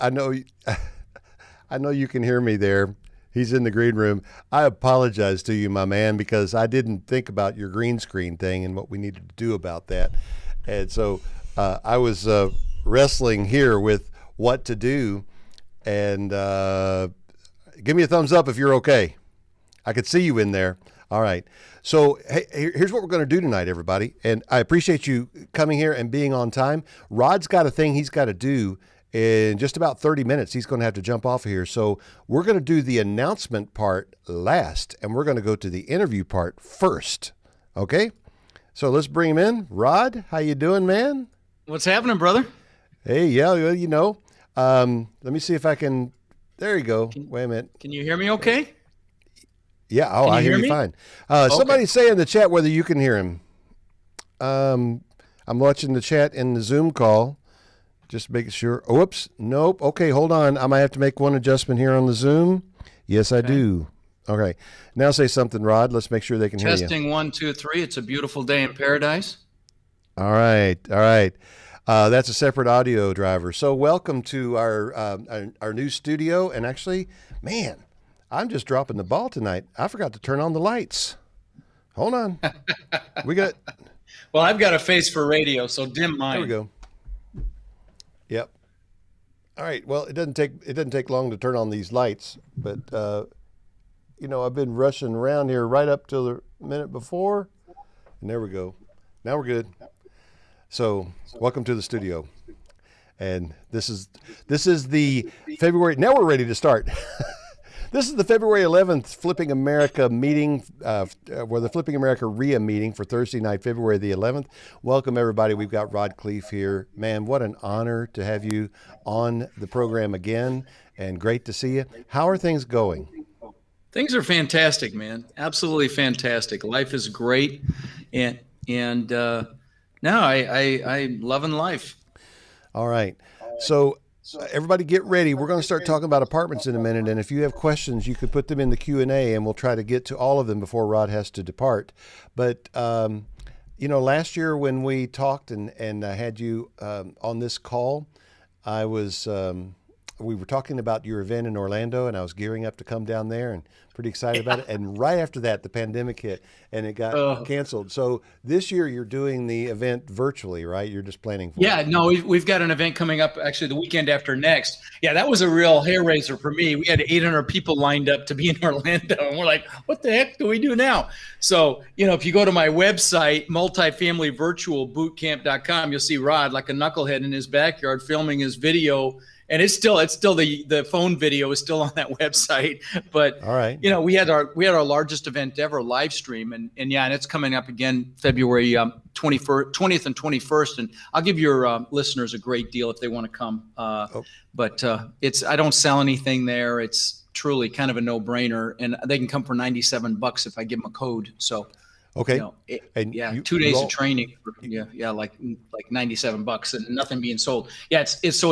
I know, I know you can hear me there. He's in the green room. I apologize to you, my man, because I didn't think about your green screen thing and what we needed to do about that. And so I was wrestling here with what to do. And give me a thumbs up if you're okay. I could see you in there. All right. So hey, here's what we're going to do tonight, everybody. And I appreciate you coming here and being on time. Rod's got a thing he's got to do in just about 30 minutes. He's going to have to jump off of here. So we're going to do the announcement part last, and we're going to go to the interview part first. Okay? So let's bring him in. Rod, how you doing, man? What's happening, brother? Hey, yeah, you know. Let me see if I can. There you go. Wait a minute. Can you hear me okay? Yeah. Oh, I hear you fine. Somebody say in the chat whether you can hear him. I'm watching the chat in the Zoom call. Just making sure. Oh, whoops. Nope. Okay, hold on. I might have to make one adjustment here on the Zoom. Yes, I do. Okay. Now say something, Rod. Let's make sure they can hear you. Testing 1, 2, 3. It's a beautiful day in paradise. All right. All right. That's a separate audio driver. So welcome to our new studio. And actually, man, I'm just dropping the ball tonight. I forgot to turn on the lights. Hold on. We got. Well, I've got a face for radio, so dim mine. There we go. Yep. All right. Well, it doesn't take long to turn on these lights, but you know, I've been rushing around here right up till the minute before, and there we go. Now we're good. So, welcome to the studio. And this is the February. Now we're ready to start. This is the February 11th Flipping America meeting, where the Flipping America RIA meeting for Thursday night, February the 11th. Welcome, everybody. We've got Rod Khleif here. Man, what an honor to have you on the program again, and great to see you. How are things going? Things are fantastic, man. Absolutely fantastic. Life is great, and now I'm loving life. All right. So everybody get ready. We're going to start talking about apartments in a minute. And if you have questions, you could put them in the Q&A and we'll try to get to all of them before Rod has to depart. But, you know, last year when we talked and I had you on this call, we were talking about your event in Orlando, and I was gearing up to come down there and pretty excited about it. And right after that, the pandemic hit and it got canceled. So this year you're doing the event virtually, right? You're just planning for it. Yeah, no, we've got an event coming up actually the weekend after next. Yeah, that was a real hair raiser for me. We had 800 people lined up to be in Orlando, and we're like, what the heck do we do now? So, you know, if you go to my website, multifamilyvirtualbootcamp.com, you'll see Rod like a knucklehead in his backyard filming his video. And it's still the phone video is still on that website. But all right, you know, we had our largest event ever live stream, and it's coming up again February 20th and 21st. And I'll give your listeners a great deal if they want to come. But I don't sell anything there. It's truly kind of a no-brainer, and they can come for $97 if I give them a code. So. Okay. You know, 2 days of training. Like $97 and nothing being sold. Yeah, it's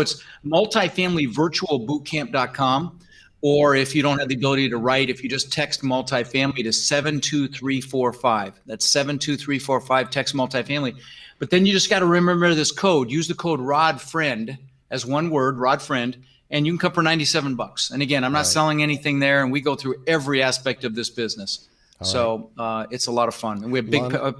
multifamilyvirtualbootcamp.com, or if you don't have the ability to write, if you just text multifamily to 72345. That's 72345. Text multifamily. But then you just got to remember this code. Use the code RODFRIEND as one word, RODFRIEND, and you can come for $97. And again, I'm not selling anything there, and we go through every aspect of this business. So it's a lot of fun. And we have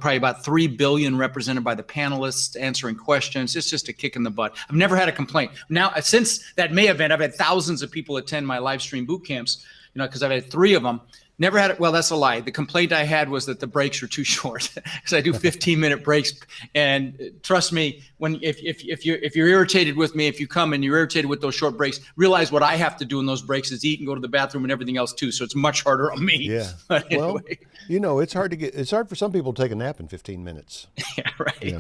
probably about 3 billion represented by the panelists answering questions. It's just a kick in the butt. I've never had a complaint. Now, since that May event, I've had thousands of people attend my live stream boot camps, you know, because I've had 3 of them. Never had it. Well, that's a lie. The complaint I had was that the breaks were too short because I do 15-minute breaks. And trust me, if you're irritated with me, if you come and you're irritated with those short breaks, realize what I have to do in those breaks is eat and go to the bathroom and everything else too. So it's much harder on me. Yeah. But anyway. Well, you know, it's hard for some people to take a nap in 15 minutes. Yeah, right. You know?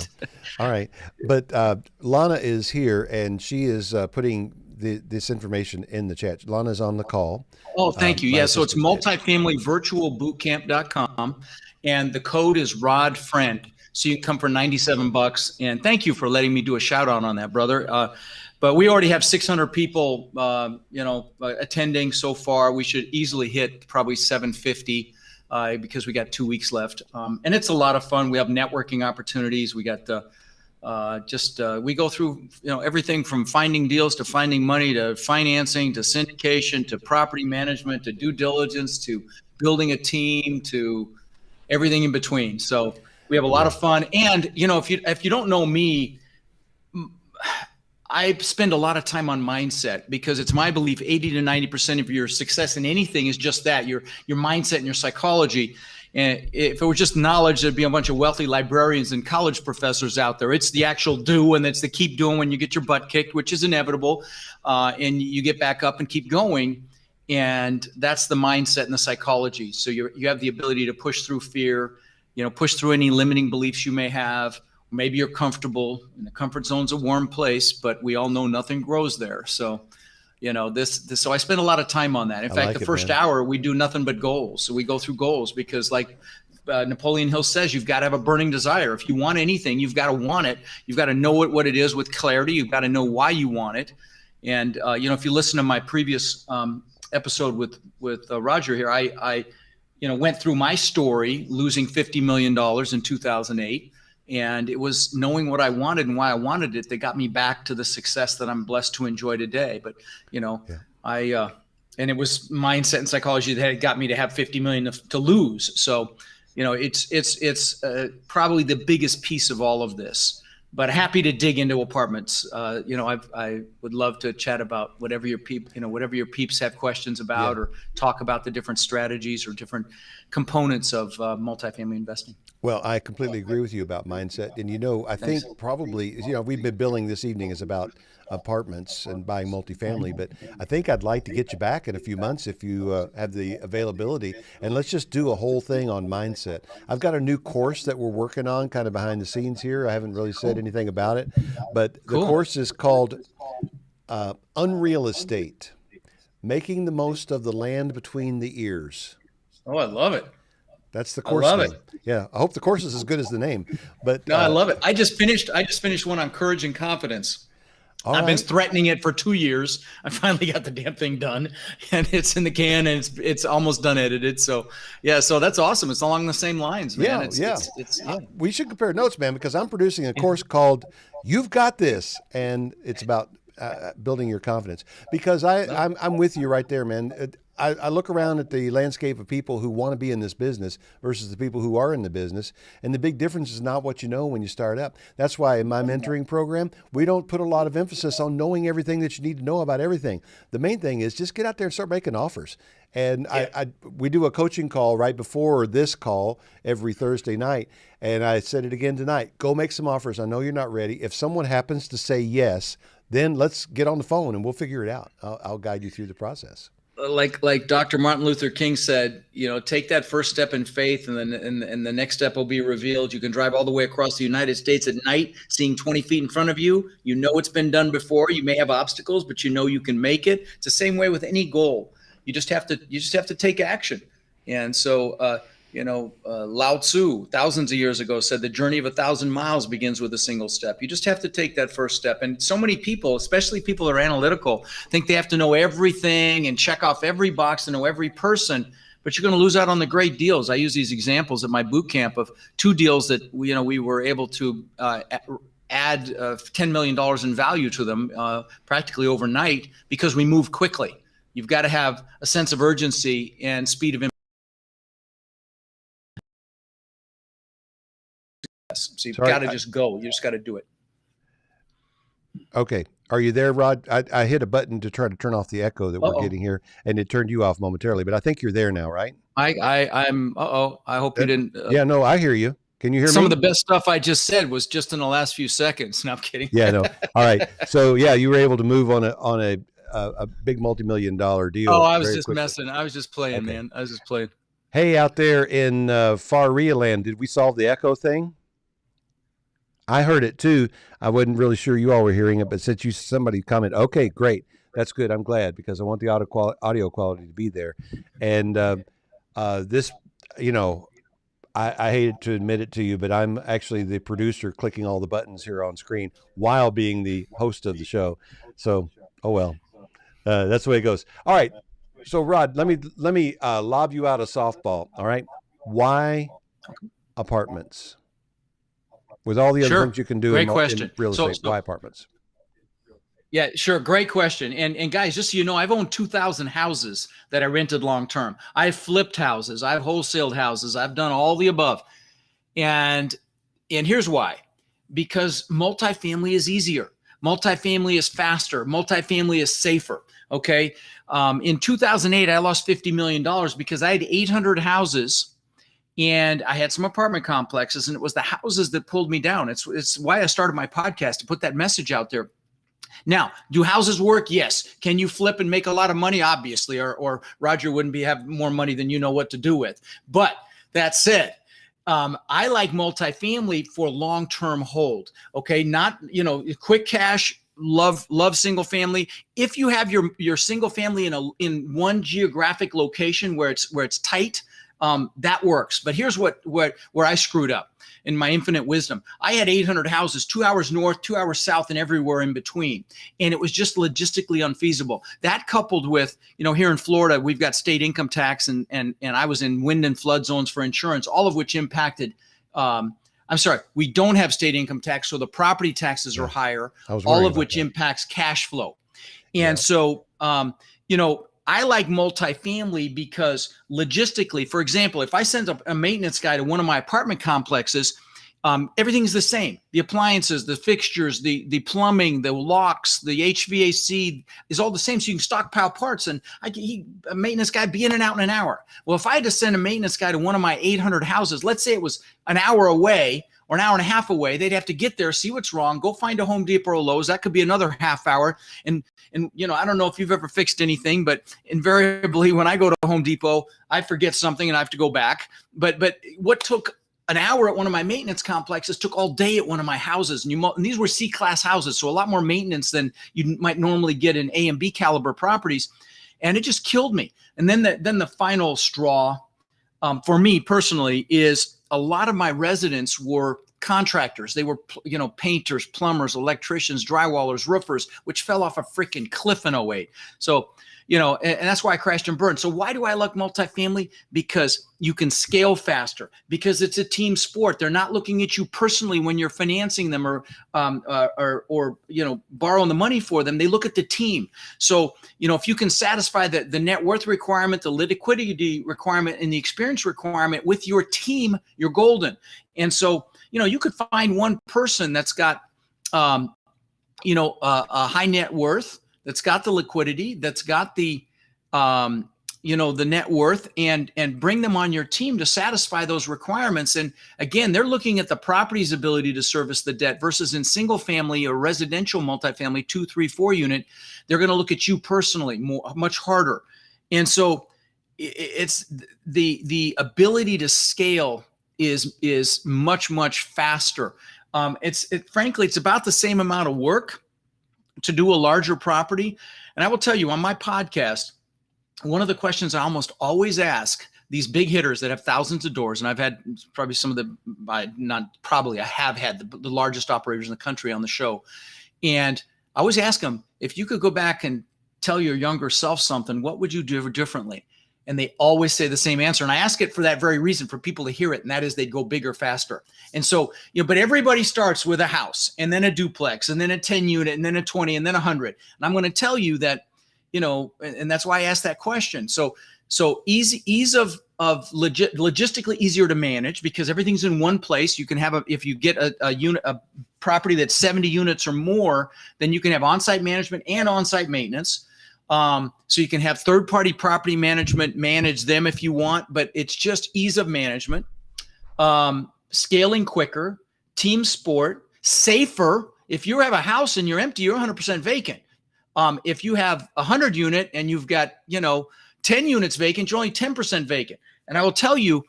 All right. But Lana is here and she is putting this information in the chat. Lana's on the call. Oh, thank you. Yeah, so it's multifamilyvirtualbootcamp.com, and the code is RODFRIEND. So you can come for $97. And thank you for letting me do a shout out on that, brother. But we already have 600 people, attending so far. We should easily hit probably 750 because we got 2 weeks left. And it's a lot of fun. We have networking opportunities. We got We go through, everything from finding deals to finding money to financing to syndication to property management to due diligence to building a team to everything in between. So we have a lot of fun. And, if you don't know me, I spend a lot of time on mindset because it's my belief 80 to 90% of your success in anything is just that, your mindset and your psychology. And if it were just knowledge, there'd be a bunch of wealthy librarians and college professors out there. It's the actual do, and it's the keep doing when you get your butt kicked, which is inevitable, and you get back up and keep going. And that's the mindset and the psychology. So you have the ability to push through fear, push through any limiting beliefs you may have. Maybe you're comfortable, and the comfort zone's a warm place, but we all know nothing grows there. So, so I spend a lot of time on that. In fact, the first hour we do nothing but goals. So we go through goals because, like Napoleon Hill says, you've got to have a burning desire. If you want anything, you've got to want it. You've got to know what it is with clarity. You've got to know why you want it. And if you listen to my previous episode with Roger here, I went through my story, losing $50 million in 2008. And it was knowing what I wanted and why I wanted it that got me back to the success that I'm blessed to enjoy today. But, and it was mindset and psychology that had got me to have 50 million to lose. So, it's probably the biggest piece of all of this, but happy to dig into apartments. I would love to chat about whatever your peeps have questions about, or talk about the different strategies or different components of multifamily investing. Well, I completely agree with you about mindset. And, I think probably, we've been billing this evening is about apartments and buying multifamily, but I think I'd like to get you back in a few months if you have the availability. And let's just do a whole thing on mindset. I've got a new course that we're working on kind of behind the scenes here. I haven't really said anything about it, but the course is called Unreal Estate, Making the Most of the Land Between the Ears. Oh, I love it. That's the course name. Yeah, I hope the course is as good as the name. But no, I love it. I just finished one on courage and confidence. I've been threatening it for 2 years. I finally got the damn thing done, and it's in the can, and it's almost done edited. So so that's awesome. It's along the same lines, man. We should compare notes, man, because I'm producing a course called "You've Got This," and it's about building your confidence. Because I'm with you right there, man. I look around at the landscape of people who want to be in this business versus the people who are in the business. And the big difference is not what you know when you start up. That's why in my mentoring program, we don't put a lot of emphasis on knowing everything that you need to know about everything. The main thing is just get out there and start making offers. And we do a coaching call right before this call every Thursday night. And I said it again tonight, go make some offers. I know you're not ready. If someone happens to say yes, then let's get on the phone and we'll figure it out. I'll guide you through the process. Like Dr. Martin Luther King said, take that first step in faith, and then and the next step will be revealed. You can drive all the way across the United States at night, seeing 20 feet in front of you. It's been done before. You may have obstacles, but you can make it. It's the same way with any goal. You just have to take action. And so, Lao Tzu, thousands of years ago, said the journey of 1,000 miles begins with a single step. You just have to take that first step. And so many people, especially people who are analytical, think they have to know everything and check off every box and know every person. But you're going to lose out on the great deals. I use these examples at my boot camp of 2 deals that we were able to add $10 million in value to them practically overnight because we moved quickly. You've got to have a sense of urgency and speed of. So you've got to just go. You just got to do it. Okay. Are you there, Rod? I hit a button to try to turn off the echo that we're getting here, and it turned you off momentarily, but I think you're there now, right? I'm I hope you didn't. Yeah, no, I hear you. Can you hear me? Some of the best stuff I just said was just in the last few seconds. No, I'm kidding. Yeah, no. All right. So yeah, you were able to move on a big multi-million-dollar deal. Oh, I was just messing. I was just playing, man. I was just playing. Hey, out there in Faria land, did we solve the echo thing? I heard it too. I wasn't really sure you all were hearing it, but since somebody commented, okay, great. That's good. I'm glad because I want the audio quality to be there. And this, I hate to admit it to you, but I'm actually the producer clicking all the buttons here on screen while being the host of the show. So, oh well, that's the way it goes. All right. So Rod, let me lob you out a softball. All right. Why apartments? with all the other Sure. things you can do Great in question. real estate? Why apartments? Yeah, sure. Great question. And guys, just so you know, I've owned 2,000 houses that I rented long term. I've flipped houses. I've wholesaled houses. I've done all the above. And here's why. Because multifamily is easier. Multifamily is faster. Multifamily is safer. Okay. In 2008, I lost $50 million because I had 800 houses and I had some apartment complexes, and it was the houses that pulled me down. It's why I started my podcast, to put that message out there. Now, do houses work? Yes. Can you flip and make a lot of money? Obviously, or Roger wouldn't have more money than you know what to do with. But that said, I like multifamily for long-term hold. Okay, not quick cash. Love single family. If you have your single family in one geographic location where it's tight, that works. But here's where I screwed up in my infinite wisdom. I had 800 houses, 2 hours north, 2 hours south, and everywhere in between. And it was just logistically unfeasible. That coupled with, here in Florida, we've got state income tax and I was in wind and flood zones for insurance, all of which impacted, I'm sorry, we don't have state income tax. So the property taxes are higher, all of which impacts cash flow. And so, I like multifamily because logistically, for example, if I send a maintenance guy to one of my apartment complexes, everything's the same. The appliances, the fixtures, the plumbing, the locks, the HVAC is all the same. So you can stockpile parts, and a maintenance guy be in and out in an hour. Well, if I had to send a maintenance guy to one of my 800 houses, let's say it was an hour away or an hour and a half away, they'd have to get there, see what's wrong, go find a Home Depot or Lowe's. That could be another half hour. And I don't know if you've ever fixed anything, but invariably when I go to Home Depot, I forget something and I have to go back. But what took an hour at one of my maintenance complexes took all day at one of my houses. And these were C-class houses, so a lot more maintenance than you might normally get in A and B caliber properties. And it just killed me. And then the final straw for me personally is a lot of my residents were contractors. They were, painters, plumbers, electricians, drywallers, roofers, which fell off a freaking cliff in '08. So, and that's why I crashed and burned. So why do I like multifamily? Because you can scale faster, because it's a team sport. They're not looking at you personally when you're financing them or borrowing the money for them. They look at the team. So, if you can satisfy the net worth requirement, the liquidity requirement, and the experience requirement with your team, you're golden. And so, you could find one person that's got, a high net worth, that's got the liquidity, that's got the, the net worth, and bring them on your team to satisfy those requirements. And again, they're looking at the property's ability to service the debt versus in single family or residential multifamily, 2, 3, 4 unit, they're going to look at you personally much harder. And so it's the ability to scale is much, much faster. Frankly, it's about the same amount of work to do a larger property. And I will tell you on my podcast, one of the questions I almost always ask these big hitters that have thousands of doors, and I've had probably some of the, I have had the largest operators in the country on the show. And I always ask them, if you could go back and tell your younger self something, what would you do differently? And they always say the same answer. And I ask it for that very reason, for people to hear it. And that is they'd go bigger, faster. And so, but everybody starts with a house and then a duplex and then a 10 unit and then a 20 and then 100. And I'm going to tell you that, and that's why I asked that question. So ease of logistically easier to manage because everything's in one place. You can have if you get a property that's 70 units or more, then you can have on-site management and on-site maintenance. So you can have third-party property management manage them if you want, but it's just ease of management, scaling quicker, team sport, safer. If you have a house and you're empty, you're 100% vacant. If you have 100 unit and you've got, 10 units vacant, you're only 10% vacant. And I will tell you,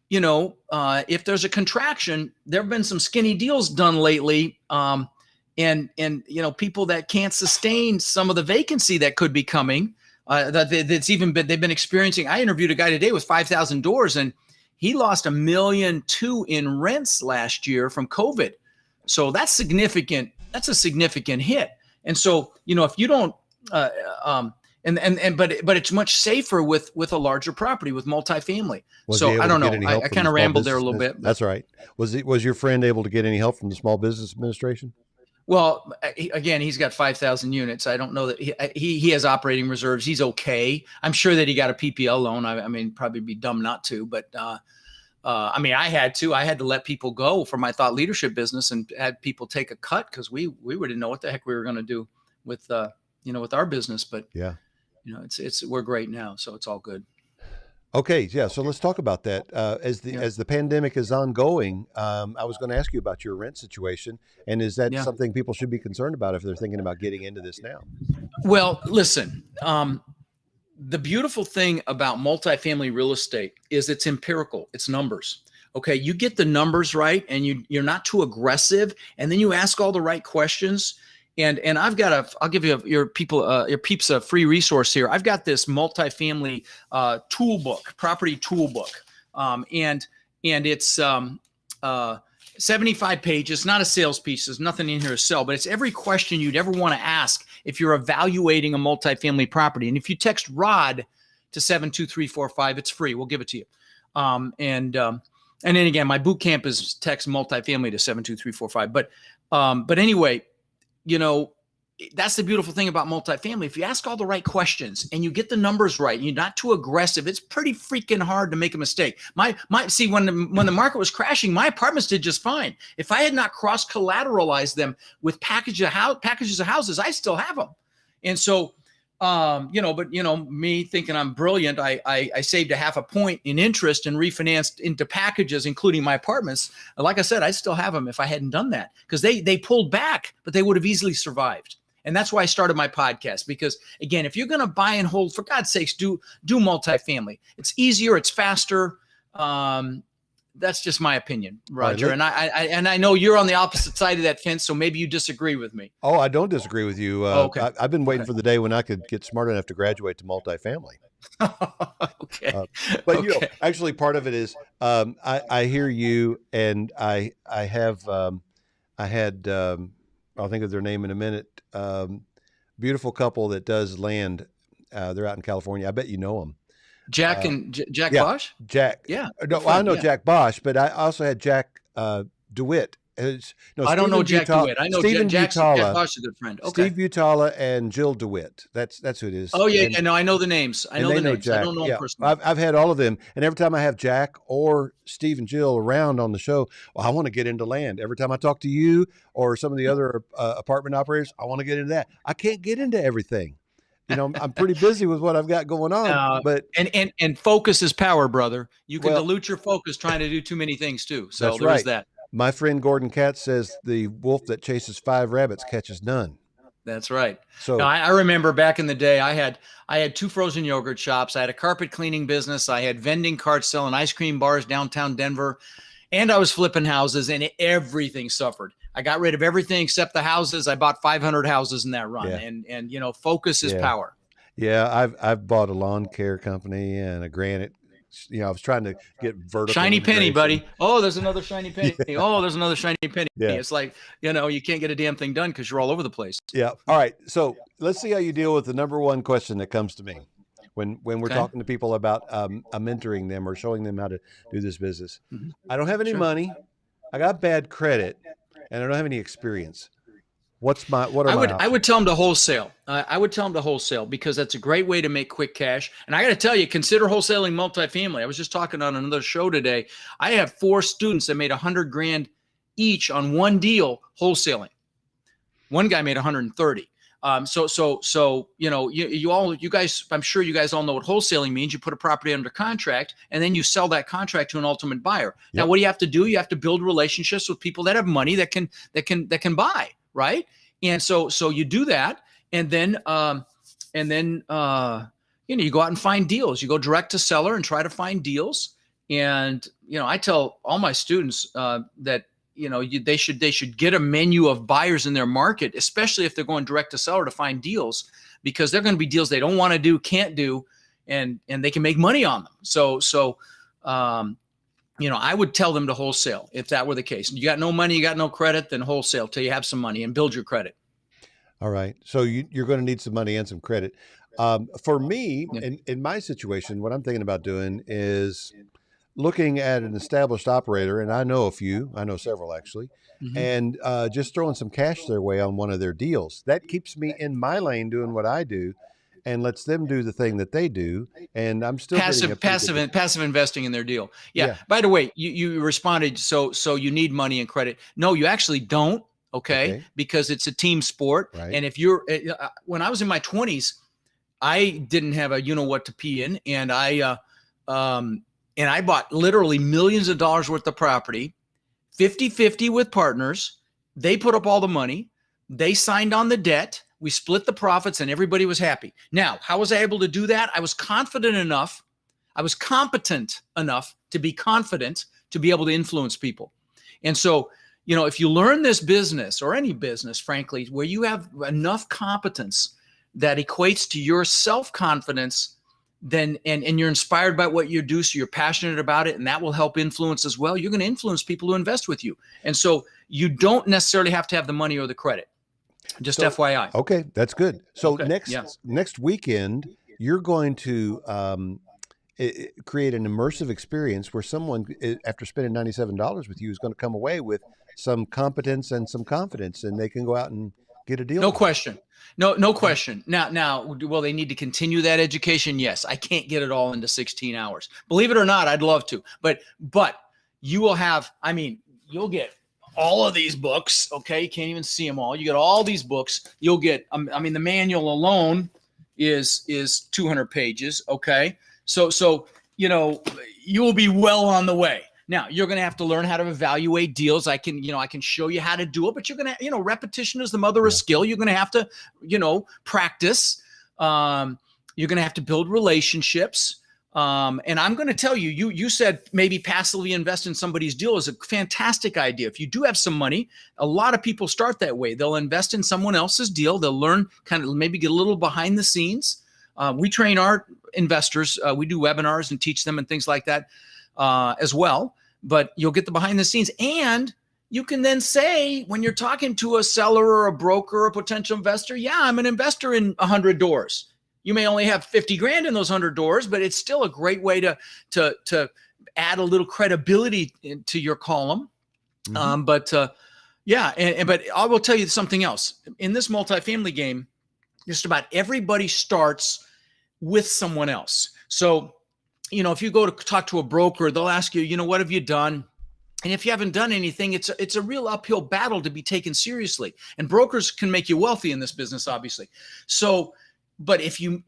if there's a contraction, there have been some skinny deals done lately. And people that can't sustain some of the vacancy that could be coming, they've been experiencing. I interviewed a guy today with 5,000 doors, and he lost $1.2 million in rents last year from COVID. So that's significant. That's a significant hit. And so, if you don't, But it's much safer with a larger property with multifamily. Was he So I able to don't get know. any I help from the kind of Small rambled there a Business little Administration? bit, but That's right. Was your friend able to get any help from the Small Business Administration? well, again, he's got 5,000 units. I don't know that he has operating reserves. He's okay. I'm sure that he got a PPL loan. I mean, probably be dumb not to, but I mean, I had to let people go for my thought leadership business and had people take a cut because we didn't know what the heck we were going to do with with our business. But yeah, we're great now, so it's all good. Okay, yeah. So let's talk about that. As the pandemic is ongoing, I was going to ask you about your rent situation, and is that something people should be concerned about if they're thinking about getting into this now? Well, listen. The beautiful thing about multifamily real estate is it's empirical. It's numbers. Okay, you get the numbers right, and you're not too aggressive, and then you ask all the right questions. And I'll give your peeps a free resource here. I've got this multifamily property toolbook, and it's 75 pages, not a sales piece. There's nothing in here to sell, but it's every question you'd ever want to ask if you're evaluating a multifamily property. And if you text Rod to 72345, it's free. We'll give it to you. And then again, my boot camp is text multifamily to 72345. But anyway, that's the beautiful thing about multifamily. If you ask all the right questions and you get the numbers right and you're not too aggressive, it's pretty freaking hard to make a mistake. See, when the market was crashing, my apartments did just fine. If I had not cross collateralized them with packages of houses, I still have them. And so, me thinking I'm brilliant, I saved a half a point in interest and refinanced into packages, including my apartments. Like I said, I still have them if I hadn't done that, because they pulled back, but they would have easily survived. And that's why I started my podcast, because again, if you're going to buy and hold, for God's sakes, do multifamily. It's easier. It's faster. That's just my opinion, Roger. Right, and I know you're on the opposite side of that fence, so maybe you disagree with me. Oh, I don't disagree with you. Okay. I've been waiting for the day when I could get smart enough to graduate to multifamily. Okay. But actually, part of it is I hear you, and I had I'll think of their name in a minute. Beautiful couple that does land. They're out in California. I bet you know them. Jack Bosch? Jack. Yeah. No, I know Jack Bosch, but I also had Jack DeWitt. I don't know Jack DeWitt. I know Jack Bosch is a good friend. Okay. Steve Butala and Jill DeWitt. That's who it is. Oh yeah, I know the names. I know the names. Jack. I don't know them personally. I've had all of them, and every time I have Jack or Steve and Jill around on the show, well, I want to get into land. Every time I talk to you or some of the other apartment operators, I want to get into that. I can't get into everything. I'm pretty busy with what I've got going on, but and focus is power, brother. You can dilute your focus trying to do too many things too. So there's that. My friend Gordon Katz says the wolf that chases 5 rabbits catches none. That's right. So now, I remember back in the day, I had 2 frozen yogurt shops. I had a carpet cleaning business. I had vending carts selling ice cream bars downtown Denver, and I was flipping houses, and everything suffered. I got rid of everything except the houses. I bought 500 houses in that run, and focus is power. Yeah, I've bought a lawn care company and a granite. I was trying to get vertical. Shiny penny, buddy. Oh, there's another shiny penny. Yeah. Oh, there's another shiny penny. Yeah. It's like, you can't get a damn thing done because you're all over the place. Yeah. All right. So let's see how you deal with the number one question that comes to me when we're talking to people about mentoring them or showing them how to do this business. Mm-hmm. I don't have any money. I got bad credit, and I don't have any experience. I would tell them to wholesale. I would tell them to wholesale because that's a great way to make quick cash. And I got to tell you, consider wholesaling multifamily. I was just talking on another show today. I have 4 students that made $100,000 each on one deal wholesaling. One guy made 130. So you guys, I'm sure you guys all know what wholesaling means. You put a property under contract and then you sell that contract to an ultimate buyer. Yep. Now, what do you have to do? You have to build relationships with people that have money that can buy. Right. And so you do that. And then you go out and find deals. You go direct to seller and try to find deals. And, I tell all my students that, they should get a menu of buyers in their market, especially if they're going direct to seller to find deals, because they're going to be deals they don't want to do, can't do, and they can make money on them. So I would tell them to wholesale if that were the case. You got no money, you got no credit, then wholesale till you have some money and build your credit. All right. So you're going to need some money and some credit. For me, Yeah. in my situation, what I'm thinking about doing is looking at an established operator, and I know a few, I know several actually, Mhm. and just throwing some cash their way on one of their deals. That keeps me in my lane doing what I do and lets them do the thing that they do. And I'm still getting a pretty good. Passive investing in their deal. Yeah. Yeah. By the way, you responded. So you need money and credit. No, you actually don't. Okay, Okay. because it's a team sport. Right. And if you're, when I was in my 20s, I didn't have a you know what to pee in, and I bought literally millions of dollars worth of property, 50-50 with partners. They put up all the money. They signed on the debt. We split the profits and everybody was happy. Now, how was I able to do that? I was confident enough. I was competent enough to be confident to be able to influence people. And so, if you learn this business or any business, frankly, where you have enough competence that equates to your self-confidence, then and you're inspired by what you do, so you're passionate about it, and that will help influence as well. You're going to influence people who invest with you. And so you don't necessarily have to have the money or the credit. Just FYI. Okay, that's good. So Okay, next weekend, you're going to create an immersive experience where someone, after spending $97 with you, is going to come away with some competence and some confidence, and they can go out and get a deal. No question. No question. Now, will they need to continue that education? Yes. I can't get it all into 16 hours. Believe it or not, I'd love to. But you will have, you'll get all of these books. Okay. You can't even see them all. You get all these books. You'll get, the manual alone is 200 pages. Okay. So, you will be well on the way. Now, you're going to have to learn how to evaluate deals. I can show you how to do it, but you're going to, repetition is the mother of skill. You're going to have to, practice. You're going to have to build relationships. And I'm going to tell you, you said maybe passively invest in somebody's deal is a fantastic idea. If you do have some money, a lot of people start that way. They'll invest in someone else's deal. They'll learn, kind of maybe get a little behind the scenes. We train our investors. We do webinars and teach them and things like that. As well, but you'll get the behind the scenes, and you can then say, when you're talking to a seller or a broker or a potential investor, yeah, I'm an investor in 100 doors. You may only have 50 grand in those 100 doors, but it's still a great way to add a little credibility to your column. Mm-hmm. But I will tell you something else. In this multifamily game, just about everybody starts with someone else. So if you go to talk to a broker, they'll ask you, what have you done? And if you haven't done anything, it's a real uphill battle to be taken seriously. And brokers can make you wealthy in this business, obviously. So, but if you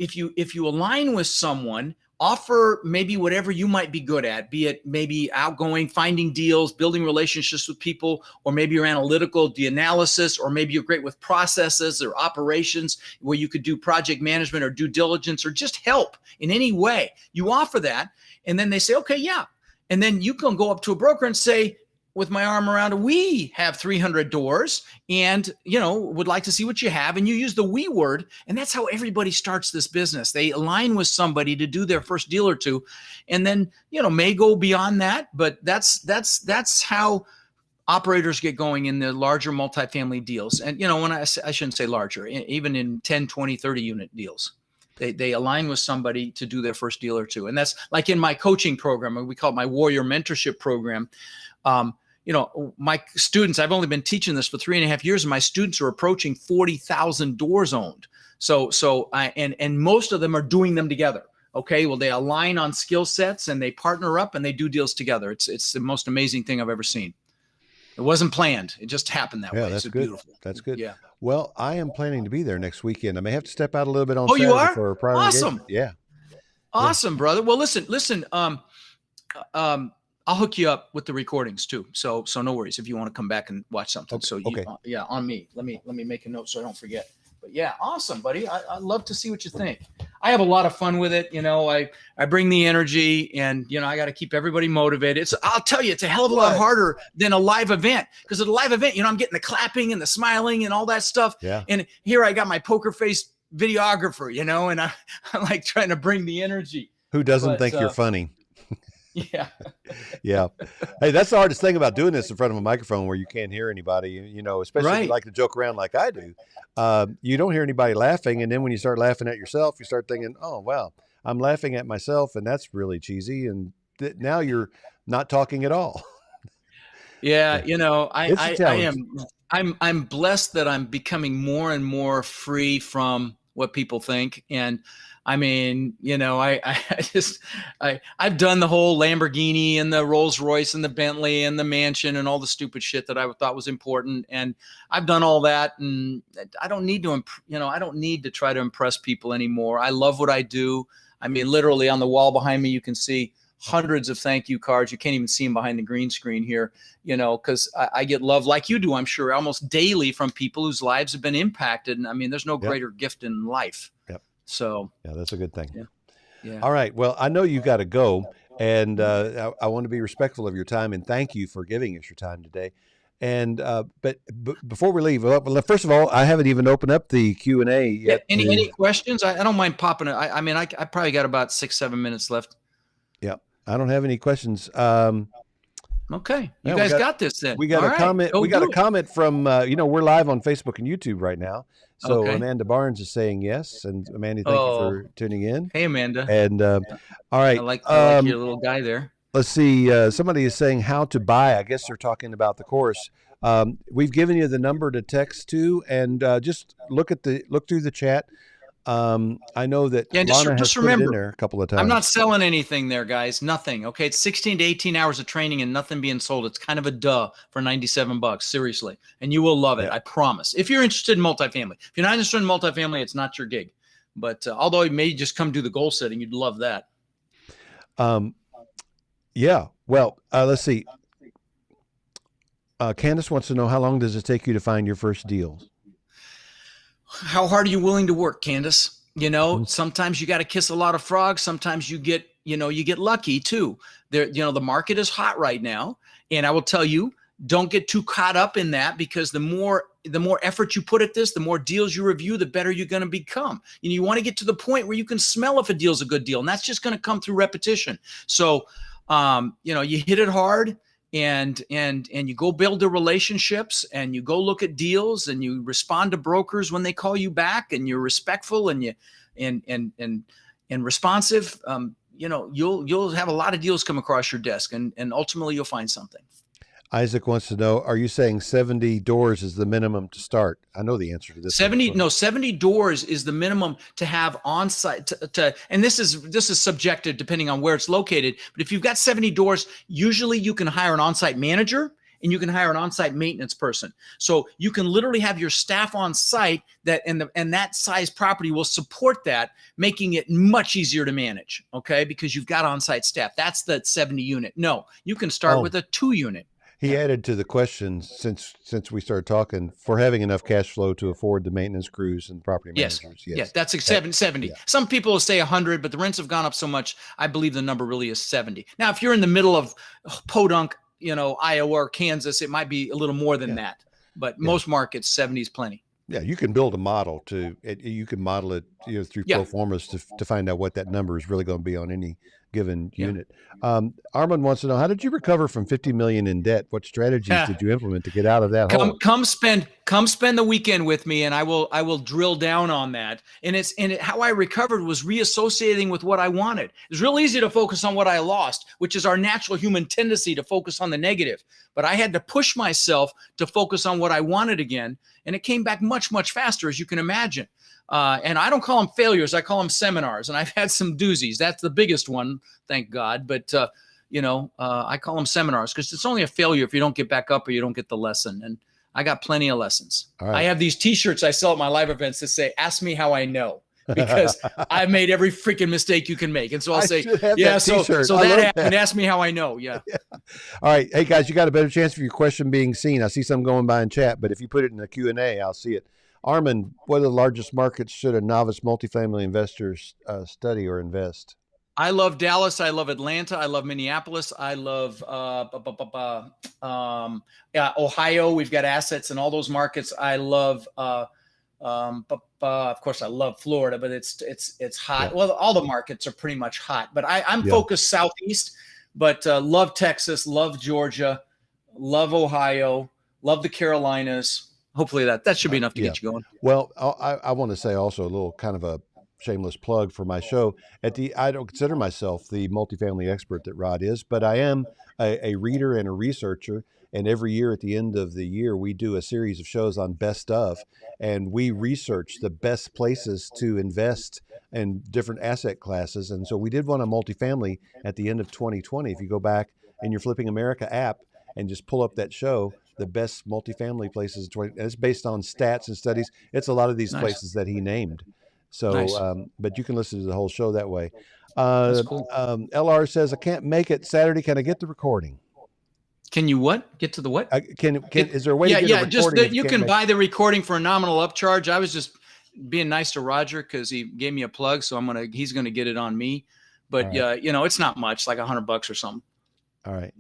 align with someone, offer maybe whatever you might be good at, be it maybe outgoing, finding deals, building relationships with people, or maybe you're analytical, the analysis, or maybe you're great with processes or operations where you could do project management or due diligence or just help in any way. You offer that, and then they say, okay, yeah. And then you can go up to a broker and say, with my arm around it, we have 300 doors and, would like to see what you have. And you use the we word. And that's how everybody starts this business. They align with somebody to do their first deal or two. And then, may go beyond that. But that's how operators get going in the larger multifamily deals. And, when I shouldn't say larger, even in 10, 20, 30 unit deals. They align with somebody to do their first deal or two. And that's like in my coaching program, we call it my Warrior Mentorship Program. My students, I've only been teaching this for 3.5 years, and my students are approaching 40,000 doors owned. And most of them are doing them together. Okay. Well, they align on skill sets and they partner up and they do deals together. It's the most amazing thing I've ever seen. It wasn't planned. It just happened that way. Yeah, that's good. Beautiful. That's good. Yeah. Well, I am planning to be there next weekend. I may have to step out a little bit on you Saturday are? for a private Awesome. engagement. Yeah. Awesome, brother. Well, listen, I'll hook you up with the recordings too. So no worries if you want to come back and watch something. Okay. So on me. Let me make a note so I don't forget. But yeah, awesome, buddy. I love to see what you think. I have a lot of fun with it. I bring the energy, and I got to keep everybody motivated. I'll tell you, it's a hell of a lot harder than a live event, because at a live event, I'm getting the clapping and the smiling and all that stuff. Yeah. And here I got my poker face videographer, and I'm like trying to bring the energy. Who doesn't think you're funny? Yeah. Yeah. Hey, that's the hardest thing about doing this in front of a microphone where you can't hear anybody, especially if you Right. like to joke around like I do. You don't hear anybody laughing. And then when you start laughing at yourself, you start thinking, oh, wow, I'm laughing at myself. And that's really cheesy. And now you're not talking at all. Yeah, So it's a I challenge. am I'm blessed that I'm becoming more and more free from what people think. And I mean, I just I've done the whole Lamborghini and the Rolls Royce and the Bentley and the mansion and all the stupid shit that I thought was important. And I've done all that, and I don't need to I don't need to try to impress people anymore. I love what I do. I mean, literally on the wall behind me, you can see hundreds of thank you cards. You can't even see them behind the green screen here, because I get love like you do, I'm sure, almost daily from people whose lives have been impacted. And I mean, there's no Yep. greater gift in life. Yep. So, Yeah, that's a good thing. yeah. Yeah. All right. Well, I know you got to go, and I want to be respectful of your time, and thank you for giving us your time today. And but before we leave, well, first of all, I haven't even opened up the Q&A Yeah. yet. Any questions? I don't mind popping it. I mean, I probably got about 6-7 minutes left. Yeah, I don't have any questions. Okay, you yeah, guys got this then. We got All a right, comment. go We got do a it. comment from we're live on Facebook and YouTube right now. So Okay. Amanda Barnes is saying yes, and Amanda, thank you Oh, for tuning in. hey, Amanda. And all right, I like your little guy there. let's see. Somebody is saying how to buy. I guess they're talking about the course. We've given you the number to text to, and just look through the chat. I know that Yeah, Lana has just put it in remember, there a couple of I'm not times. selling anything there, guys. Nothing. Okay. It's 16 to 18 hours of training and nothing being sold. It's kind of a duh for $97, seriously. And you will love it. Yeah. I promise. If you're interested in multifamily, if you're not interested in multifamily, it's not your gig. But although you may just come do the goal setting, you'd love that. Yeah. Well, let's see. Candace wants to know, how long does it take you to find your first deals? How hard are you willing to work, Candace? Sometimes you got to kiss a lot of frogs. Sometimes you get lucky too. The market is hot right now. And I will tell you, don't get too caught up in that, because the more effort you put at this, the more deals you review, the better you're going to become. You want to get to the point where you can smell if a deal's a good deal. And that's just going to come through repetition. So, you hit it hard. And you go build the relationships, and you go look at deals, and you respond to brokers when they call you back, and you're respectful and responsive. You'll have a lot of deals come across your desk, and ultimately you'll find something. Isaac wants to know, are you saying 70 doors is the minimum to start? I know the answer to this. 70 doors is the minimum to have on site and this is subjective depending on where it's located. But if you've got 70 doors, usually you can hire an on-site manager and you can hire an on-site maintenance person. So you can literally have your staff on site and that size property will support that, making it much easier to manage. Okay. Because you've got on-site staff. That's the 70 unit. No, you can start with a 2 unit. He added to the question, since we started talking, for having enough cash flow to afford the maintenance crews and property managers. Yes, that's 70. Yeah. Some people will say 100, but the rents have gone up so much, I believe the number really is 70. Now, if you're in the middle of podunk, Iowa or Kansas, it might be a little more than that. But most markets, 70 is plenty. Yeah, you can build a model you can model it through pro formas to find out what that number is really going to be on any given unit. Armand wants to know, how did you recover from $50 million in debt? What strategies did you implement to get out of that hole? Come spend the weekend with me, and I will drill down on that. And how I recovered was reassociating with what I wanted. It's real easy to focus on what I lost, which is our natural human tendency to focus on the negative. But I had to push myself to focus on what I wanted again, and it came back much, much faster, as you can imagine. And I don't call them failures. I call them seminars. And I've had some doozies. That's the biggest one, thank God. But, I call them seminars, because it's only a failure if you don't get back up or you don't get the lesson. And I got plenty of lessons. Right. I have these T-shirts I sell at my live events that say, "Ask me how I know," because I've made every freaking mistake you can make. And so I'll say, yeah, so that happened. Ask me how I know. Yeah. All right. Hey, guys, you got a better chance for your question being seen. I see some going by in chat, but if you put it in the Q&A, I'll see it. Armand, what are the largest markets should a novice multifamily investor study or invest? I love Dallas. I love Atlanta. I love Minneapolis. I love Ohio. We've got assets in all those markets. I love, of course, I love Florida, but it's hot. Yeah. Well, all the markets are pretty much hot. But I'm focused Southeast. But love Texas, love Georgia, love Ohio, love the Carolinas. Hopefully that should be enough to Yeah. get you going. Well, I want to say also a little kind of a shameless plug for my show. I don't consider myself the multifamily expert that Rod is, but I am a reader and a researcher. And every year at the end of the year, we do a series of shows on best of, and we research the best places to invest in different asset classes. And so we did one on multifamily at the end of 2020. If you go back in your Flipping America app and just pull up that show, the best multifamily places. And it's based on stats and studies. It's a lot of these Nice. places that he named. So, Nice. but you can listen to the whole show that way. That's cool. LR says, I can't make it Saturday. Can I get the recording? Can you what? Get to the what? Is there a way to get a recording? You can buy the recording for a nominal upcharge. I was just being nice to Roger because he gave me a plug, so he's gonna get it on me. But right. it's not much, like $100 or something. All right.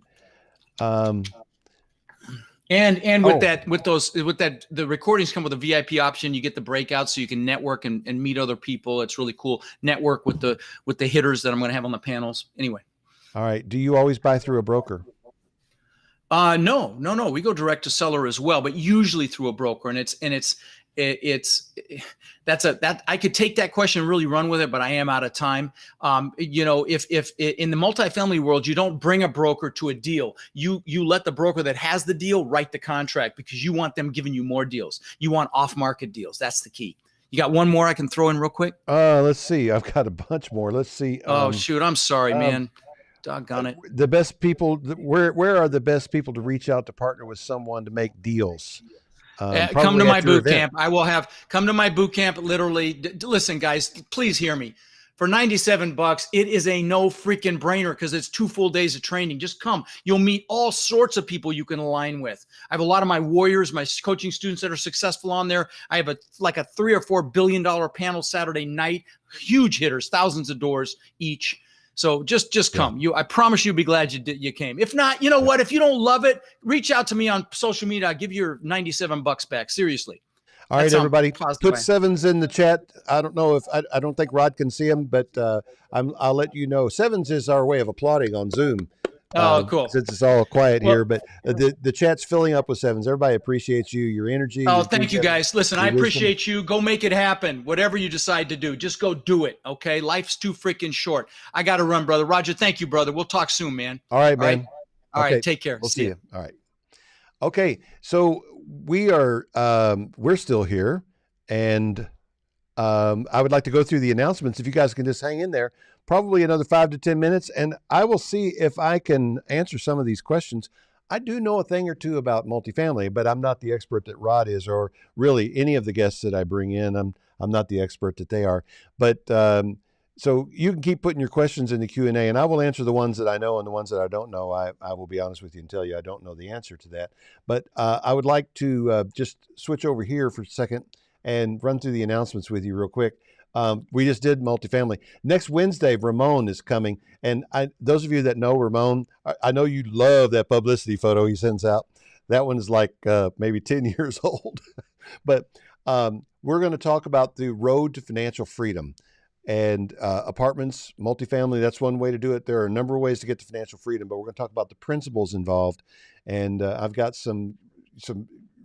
And with the recordings come with a VIP option. You get the breakout so you can network and meet other people. It's really cool. Network with the hitters that I'm going to have on the panels. Anyway. All right. Do you always buy through a broker? No. We go direct to seller as well, but usually through a broker. That I could take that question and really run with it, but I am out of time. If in the multifamily world, you don't bring a broker to a deal, you let the broker that has the deal write the contract because you want them giving you more deals. You want off-market deals. That's the key. You got one more I can throw in real quick? Let's see. I've got a bunch more. Let's see. Oh shoot. I'm sorry, man. Doggone it. The best people, where are the best people to reach out to partner with someone to make deals? Come to my boot camp. Come to my boot camp. Literally, listen, guys, please hear me. For $97, it is a no freaking brainer because it's 2 full days of training. Just come. You'll meet all sorts of people you can align with. I have a lot of my warriors, my coaching students that are successful on there. I have a $3 or $4 billion panel Saturday night. Huge hitters, thousands of doors each. So just come. I promise you'll be glad you came. If not, you know what? If you don't love it, reach out to me on social media. I'll give you your $97 back. Seriously. All right, everybody. Put sevens in the chat. I don't know if I don't think Rod can see them, but I'll let you know. Sevens is our way of applauding on Zoom. Oh, cool. Since it's all quiet here, but the chat's filling up with sevens. Everybody appreciates you, your energy. Oh, thank you, guys. Listen, I appreciate you. Go make it happen. Whatever you decide to do, just go do it, okay? Life's too freaking short. I got to run, brother. Roger, thank you, brother. We'll talk soon, man. All right, man. All right, take care. We'll see you. All right. Okay, so we're still here, and I would like to go through the announcements. If you guys can just hang in there. Probably another 5 to 10 minutes, and I will see if I can answer some of these questions. I do know a thing or two about multifamily, but I'm not the expert that Rod is, or really any of the guests that I bring in. I'm not the expert that they are. But so you can keep putting your questions in the Q&A, and I will answer the ones that I know, and the ones that I don't know, I will be honest with you and tell you I don't know the answer to that. But I would like to just switch over here for a second and run through the announcements with you real quick. We just did multifamily. Next Wednesday, Ramon is coming. And those of you that know Ramon, I know you love that publicity photo he sends out. That one is like maybe 10 years old. But we're going to talk about the road to financial freedom. And apartments, multifamily, that's one way to do it. There are a number of ways to get to financial freedom, but we're going to talk about the principles involved. And I've got some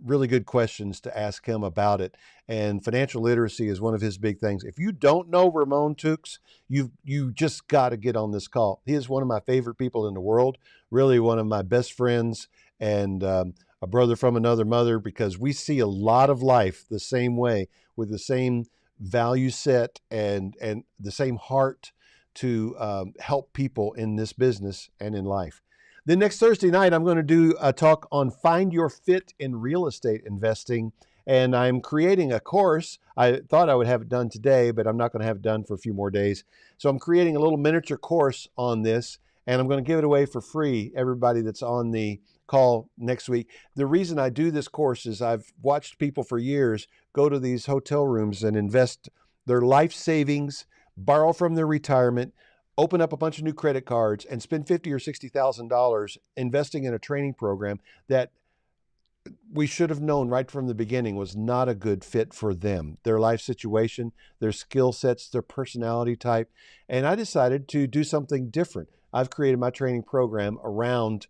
really good questions to ask him about it. And financial literacy is one of his big things. If you don't know Ramon Tukes, you just got to get on this call. He is one of my favorite people in the world, really one of my best friends, and a brother from another mother, because we see a lot of life the same way, with the same value set and the same heart to help people in this business and in life. Then next Thursday night, I'm going to do a talk on Find Your Fit in Real Estate Investing. And I'm creating a course. I thought I would have it done today, but I'm not going to have it done for a few more days. So I'm creating a little miniature course on this, and I'm going to give it away for free, everybody that's on the call next week. The reason I do this course is I've watched people for years go to these hotel rooms and invest their life savings, borrow from their retirement, open up a bunch of new credit cards, and spend $50,000 or $60,000 investing in a training program that we should have known right from the beginning was not a good fit for them, their life situation, their skill sets, their personality type. And I decided to do something different. I've created my training program around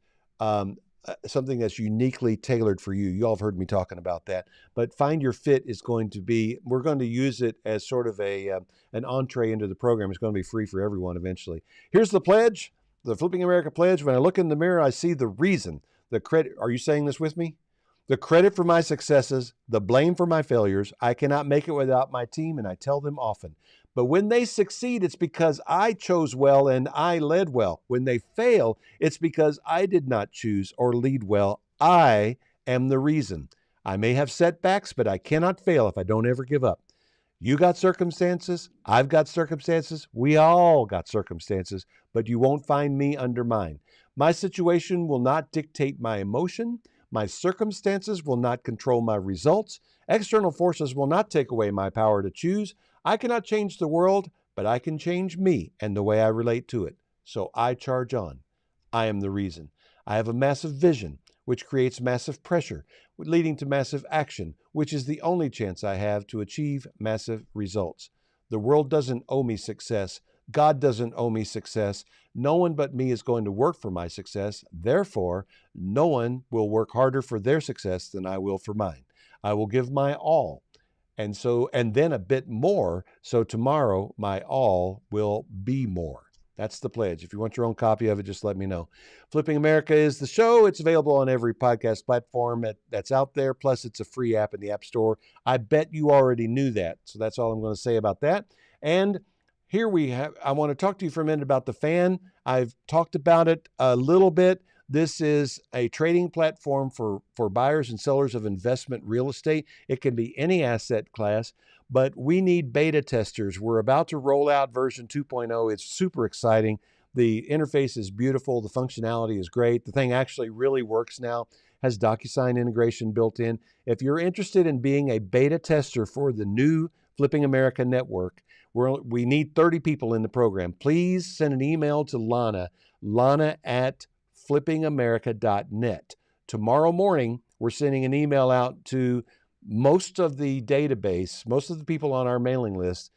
something that's uniquely tailored for you. You all have heard me talking about that. But Find Your Fit is going to be, we're going to use it as sort of an entree into the program. It's going to be free for everyone eventually. Here's the pledge, the Flipping America pledge. When I look in the mirror, I see the reason, the credit. Are you saying this with me? The credit for my successes, the blame for my failures. I cannot make it without my team, and I tell them often. But when they succeed, it's because I chose well and I led well. When they fail, it's because I did not choose or lead well. I am the reason. I may have setbacks, but I cannot fail if I don't ever give up. You got circumstances. I've got circumstances. We all got circumstances, but you won't find me under mine. My situation will not dictate my emotion. My circumstances will not control my results. External forces will not take away my power to choose. I cannot change the world, but I can change me and the way I relate to it. So I charge on. I am the reason. I have a massive vision, which creates massive pressure, leading to massive action, which is the only chance I have to achieve massive results. The world doesn't owe me success. God doesn't owe me success. No one but me is going to work for my success. Therefore, no one will work harder for their success than I will for mine. I will give my all. And then a bit more. So tomorrow, my all will be more. That's the pledge. If you want your own copy of it, just let me know. Flipping America is the show. It's available on every podcast platform that's out there. Plus, it's a free app in the App Store. I bet you already knew that. So that's all I'm going to say about that. And here I want to talk to you for a minute about the fan. I've talked about it a little bit. This is a trading platform for buyers and sellers of investment real estate. It can be any asset class, but we need beta testers. We're about to roll out version 2.0. It's super exciting. The interface is beautiful. The functionality is great. The thing actually really works now, has DocuSign integration built in. If you're interested in being a beta tester for the new Flipping America network, we need 30 people in the program. Please send an email to Lana at flippingamerica.net. Tomorrow morning, we're sending an email out to most of the database, most of the people on our mailing list,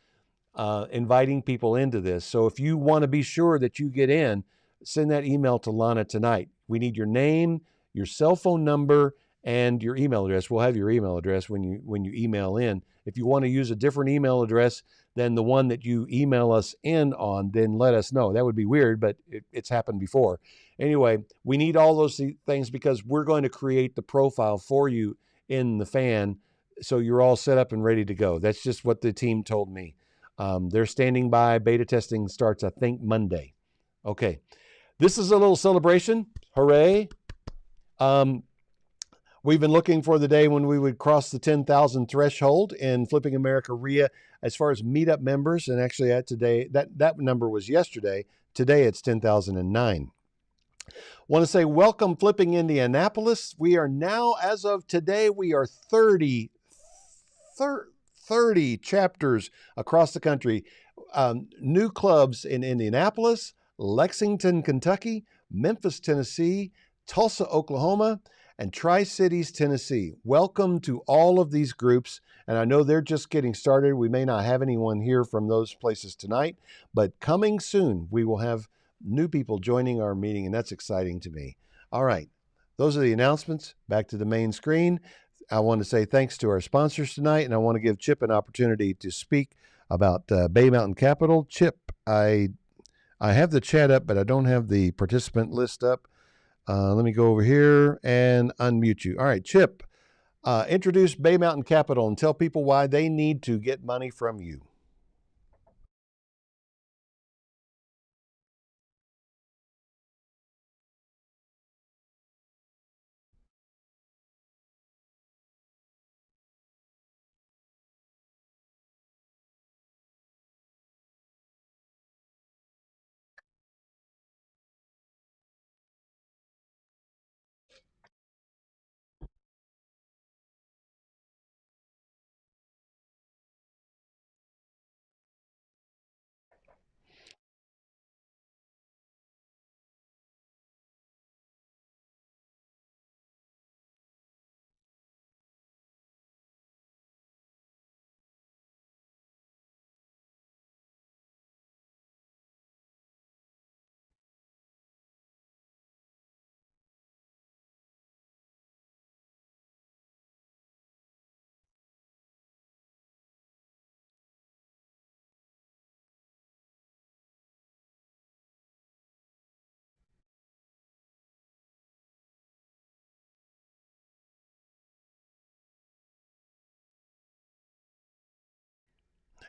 inviting people into this. So if you want to be sure that you get in, send that email to Lana tonight. We need your name, your cell phone number, and your email address. We'll have your email address when you email in. If you want to use a different email address than the one that you email us in on, then let us know. That would be weird, but it's happened before. Anyway, we need all those things because we're going to create the profile for you in the fan so you're all set up and ready to go. That's just what the team told me. They're standing by. Beta testing starts, I think, Monday. Okay. This is a little celebration. Hooray. We've been looking for the day when we would cross the 10,000 threshold in Flipping America RIA as far as meetup members. And actually, today, that number was yesterday. Today, it's 10,009. Want to say welcome, Flipping Indianapolis. We are now, as of today, we are 30 chapters across the country. New clubs in Indianapolis, Lexington, Kentucky, Memphis, Tennessee, Tulsa, Oklahoma, and Tri-Cities, Tennessee. Welcome to all of these groups. And I know they're just getting started. We may not have anyone here from those places tonight, but coming soon, we will have new people joining our meeting, and that's exciting to me. All right. Those are the announcements. Back to the main screen. I want to say thanks to our sponsors tonight, and I want to give Chip an opportunity to speak about Bay Mountain Capital. Chip, I have the chat up, but I don't have the participant list up. Let me go over here and unmute you. All right, Chip, introduce Bay Mountain Capital and tell people why they need to get money from you.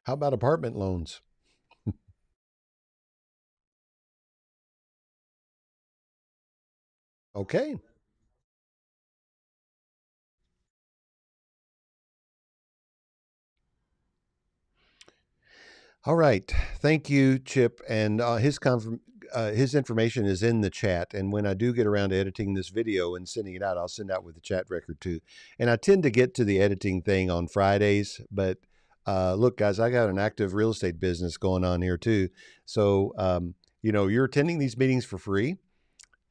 How about apartment loans? Okay. All right. Thank you, Chip. And his information is in the chat. And when I do get around to editing this video and sending it out, I'll send out with the chat record too. And I tend to get to the editing thing on Fridays. But look, guys, I got an active real estate business going on here too. So, you're attending these meetings for free.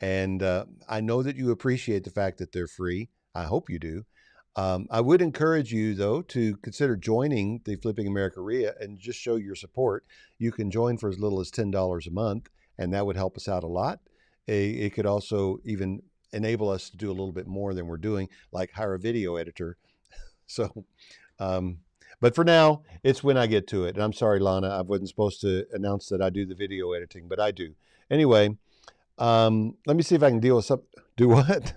And I know that you appreciate the fact that they're free. I hope you do. I would encourage you, though, to consider joining the Flipping America RIA and just show your support. You can join for as little as $10 a month, and that would help us out a lot. It could also even enable us to do a little bit more than we're doing, like hire a video editor. So, um, but for now, it's when I get to it. And I'm sorry, Lana, I wasn't supposed to announce that I do the video editing, but I do. Anyway, let me see if I can deal with some. Do what?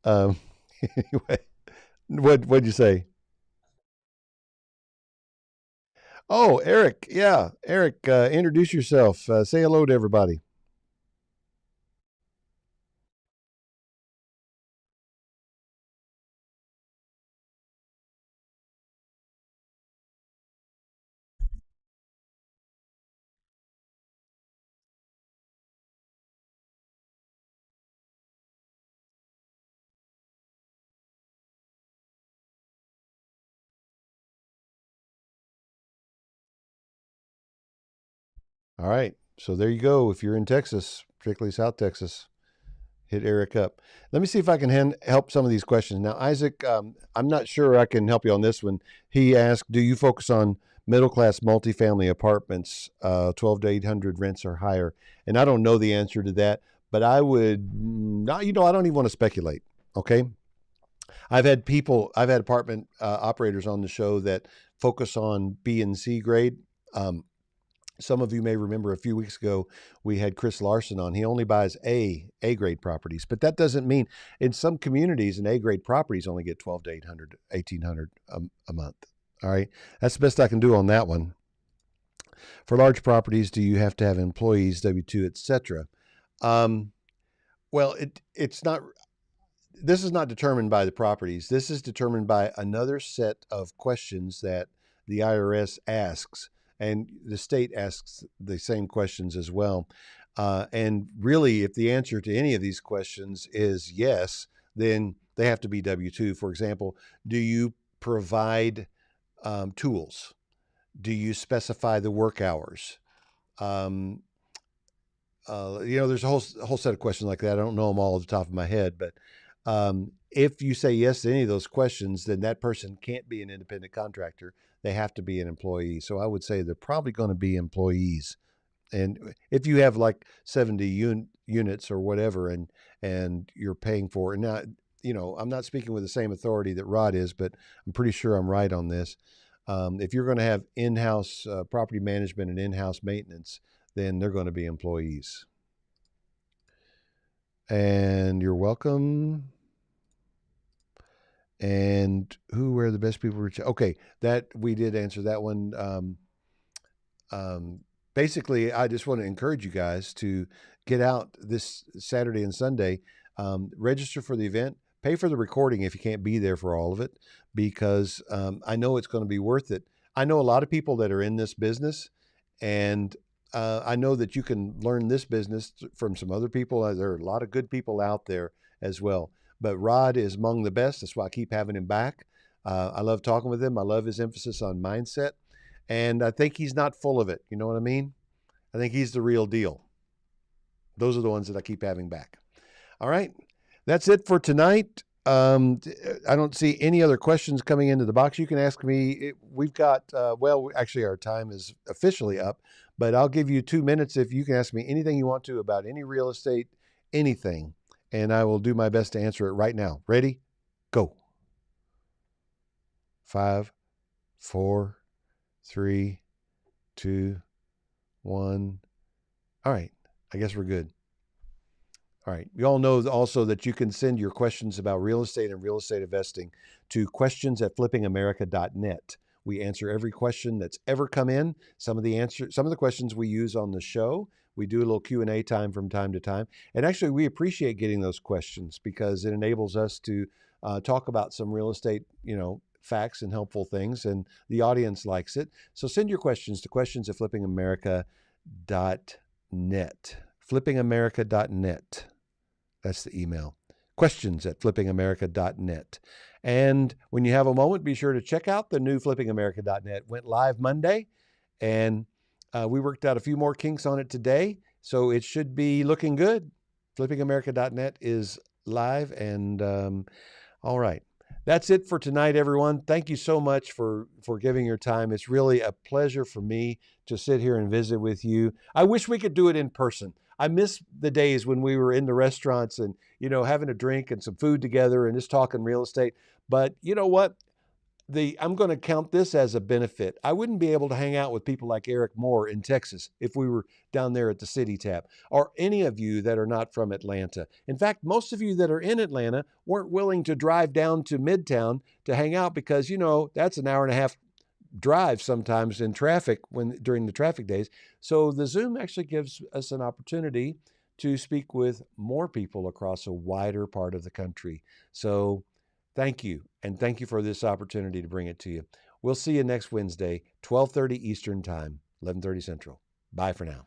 Um, anyway, what'd you say? Oh, Eric. Yeah, Eric. Introduce yourself. Say hello to everybody. All right. So there you go. If you're in Texas, particularly South Texas, hit Eric up. Let me see if I can help some of these questions. Now, Isaac, I'm not sure I can help you on this one. He asked, "Do you focus on middle class multifamily apartments, 12 to 800 rents or higher?" And I don't know the answer to that, but I would not. I don't even want to speculate. Okay. I've had apartment operators on the show that focus on B and C grade. Um, some of you may remember a few weeks ago we had Chris Larson on. He only buys A grade properties, but that doesn't mean in some communities an A grade properties only get 12 to 800, 1800 a month. All right, that's the best I can do on that one. For large properties, do you have to have employees, W-2, etc.? Um, well, it's not. This is not determined by the properties. This is determined by another set of questions that the IRS asks, and the state asks the same questions as well. And really, if the answer to any of these questions is yes, then they have to be W 2. For example, do you provide tools? Do you specify the work hours? Um, there's a whole set of questions like that. I don't know them all off the top of my head, but if you say yes to any of those questions, then that person can't be an independent contractor. They have to be an employee. So I would say they're probably going to be employees. And if you have like 70 units or whatever, and you're paying for it now, I'm not speaking with the same authority that Rod is, but I'm pretty sure I'm right on this. If you're going to have in-house property management and in-house maintenance, then they're going to be employees. And you're welcome. And who were the best people? Okay, that we did answer that one. Um, Basically, I just want to encourage you guys to get out this Saturday and Sunday. Register for the event. Pay for the recording if you can't be there for all of it, because I know it's going to be worth it. I know a lot of people that are in this business, and I know that you can learn this business from some other people. There are a lot of good people out there as well. But Rod is among the best. That's why I keep having him back. I love talking with him. I love his emphasis on mindset. And I think he's not full of it. You know what I mean? I think he's the real deal. Those are the ones that I keep having back. All right. That's it for tonight. I don't see any other questions coming into the box. You can ask me. We've got, actually, our time is officially up, but I'll give you 2 minutes if you can ask me anything you want to about any real estate, anything, and I will do my best to answer it right now. Ready? Go. 5, 4, 3, 2, 1. All right. I guess we're good. All right. You all know also that you can send your questions about real estate and real estate investing to questions@flippingamerica.net. We answer every question that's ever come in. Some of the questions we use on the show. We do a little Q&A time from time to time. And actually, we appreciate getting those questions because it enables us to talk about some real estate, facts and helpful things, and the audience likes it. So send your questions to questions@flippingamerica.net. Flippingamerica.net. That's the email. Questions@flippingamerica.net. And when you have a moment, be sure to check out the new flippingamerica.net. Went live Monday, and we worked out a few more kinks on it today, so it should be looking good. Flippingamerica.net is live, and all right. That's it for tonight, everyone. Thank you so much for giving your time. It's really a pleasure for me to sit here and visit with you. I wish we could do it in person. I miss the days when we were in the restaurants and, having a drink and some food together and just talking real estate. But you know what? I'm going to count this as a benefit. I wouldn't be able to hang out with people like Eric Moore in Texas if we were down there at the City Tap, or any of you that are not from Atlanta. In fact, most of you that are in Atlanta weren't willing to drive down to Midtown to hang out because, that's an hour and a half drive sometimes in traffic during the traffic days. So the Zoom actually gives us an opportunity to speak with more people across a wider part of the country. So thank you, and thank you for this opportunity to bring it to you. We'll see you next Wednesday, 12:30 Eastern Time, 11:30 Central. Bye for now.